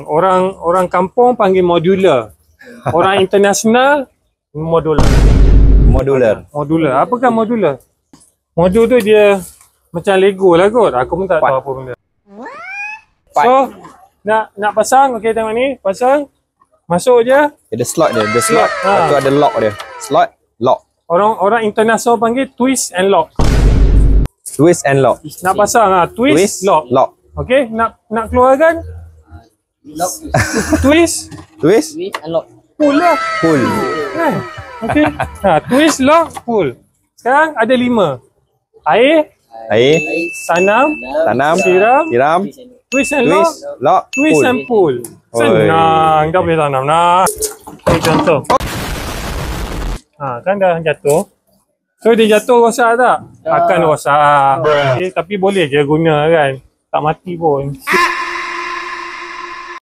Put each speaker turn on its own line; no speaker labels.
Orang kampung panggil modular. Orang international modular. Apakah modular? Modul tu dia macam Lego lah kot. Aku pun tak tahu apa benda. So nak pasang, okey tengok ni, pasang. Masuk je.
Ada slot dia, slot. Lepas tu ada lock dia. Slot, lock.
Orang international panggil twist and lock.
Twist and lock.
Nak pasang twist, lock. Okey, nak keluarkan
Lock.
twist
And lock.
pull lah.
Pull.
Okey. Twist, lock, pull. Sekarang ada 5. Air, tanam, siram, twist and lock, twist and pull. Senang, dah boleh tanam nah. Okay, contoh. Kan dah jatuh. So dia jatuh rosak tak? Akan rosak. Okay, tapi boleh je guna kan. Tak mati pun.